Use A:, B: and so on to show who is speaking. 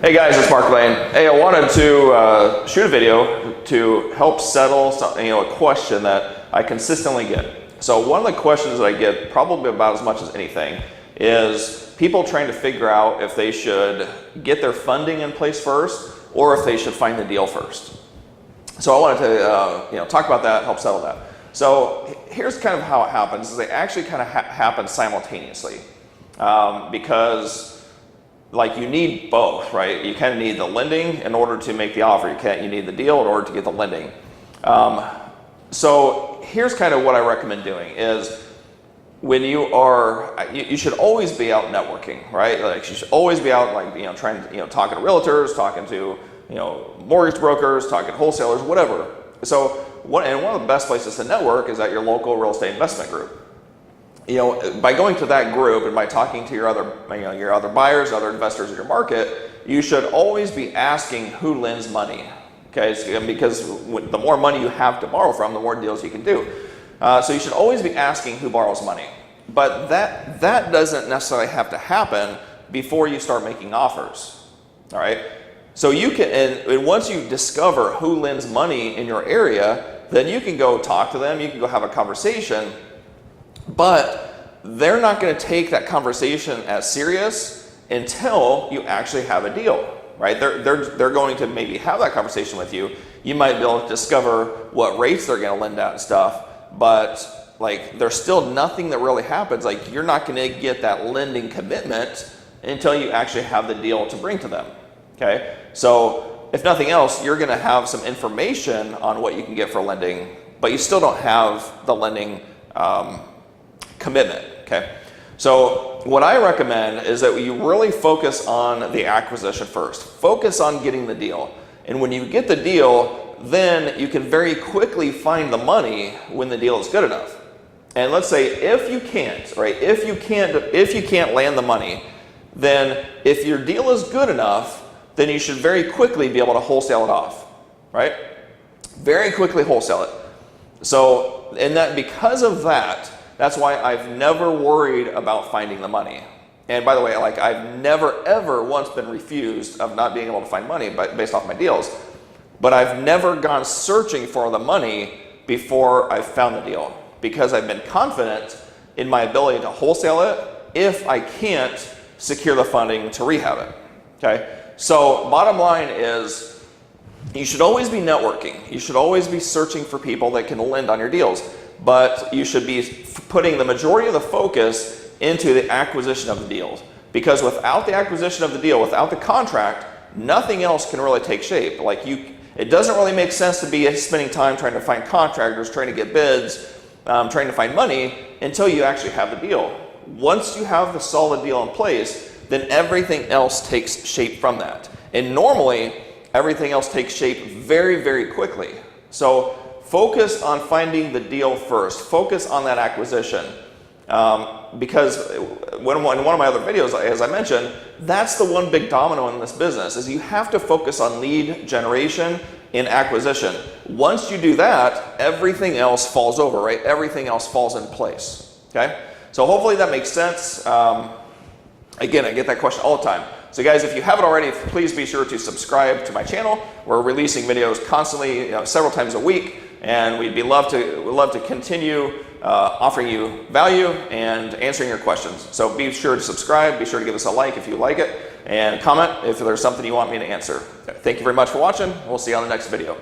A: Hey guys, it's Mark Lane. Hey, I wanted to shoot a video to help settle a question that I consistently get. So one of the questions that I get probably about as much as anything is people trying to figure out if they should get their funding in place first or if they should find the deal first. So I wanted to talk about that, help settle that. So here's kind of how it happens, is they actually kind of happen simultaneously because like you need both, right? You kind of need the lending in order to make the offer. You need the deal in order to get the lending. So here's kind of what I recommend doing is when you should always be out networking, right? Like you should always be out trying to, talking to realtors, talking to, mortgage brokers, talking to wholesalers, whatever. So one of the best places to network is at your local real estate investment group. By going to that group and by talking to your other buyers, other investors in your market, you should always be asking who lends money, okay? Because the more money you have to borrow from, the more deals you can do. So you should always be asking who borrows money. But that doesn't necessarily have to happen before you start making offers, all right? So you can, and once you discover who lends money in your area, then you can go talk to them, you can go have a conversation. But they're not going to take that conversation as serious until you actually have a deal, right? They're going to maybe have that conversation with you. You might be able to discover what rates they're going to lend out and stuff, but like there's still nothing that really happens. Like you're not going to get that lending commitment until you actually have the deal to bring to them, okay? So if nothing else, you're going to have some information on what you can get for lending, but you still don't have the lending commitment, okay? So what I recommend is that you really focus on the acquisition first. Focus on getting the deal. And when you get the deal, then you can very quickly find the money when the deal is good enough. And let's say if you can't, right? If you can't land the money, then if your deal is good enough, then you should very quickly be able to wholesale it off, right? Very quickly wholesale it. So, and that because of that, that's why I've never worried about finding the money. And by the way, like I've never ever once been refused of not being able to find money based off my deals. But I've never gone searching for the money before I've found the deal because I've been confident in my ability to wholesale it if I can't secure the funding to rehab it, okay? So bottom line is you should always be networking. You should always be searching for people that can lend on your deals. But you should be putting the majority of the focus into the acquisition of the deals. Because without the acquisition of the deal, without the contract, nothing else can really take shape. It doesn't really make sense to be spending time trying to find contractors, trying to get bids, trying to find money until you actually have the deal. Once you have the solid deal in place, then everything else takes shape from that. And normally, everything else takes shape very, very quickly. So focus on finding the deal first. Focus on that acquisition. Because in one of my other videos, as I mentioned, that's the one big domino in this business, is you have to focus on lead generation and acquisition. Once you do that, everything else falls over, right? Everything else falls in place, okay? So hopefully that makes sense. Again, I get that question all the time. So guys, if you haven't already, please be sure to subscribe to my channel. We're releasing videos constantly, several times a week. And we'd love to continue offering you value and answering your questions. So be sure to subscribe, be sure to give us a like if you like it, and comment if there's something you want me to answer. Thank you very much for watching. We'll see you on the next video.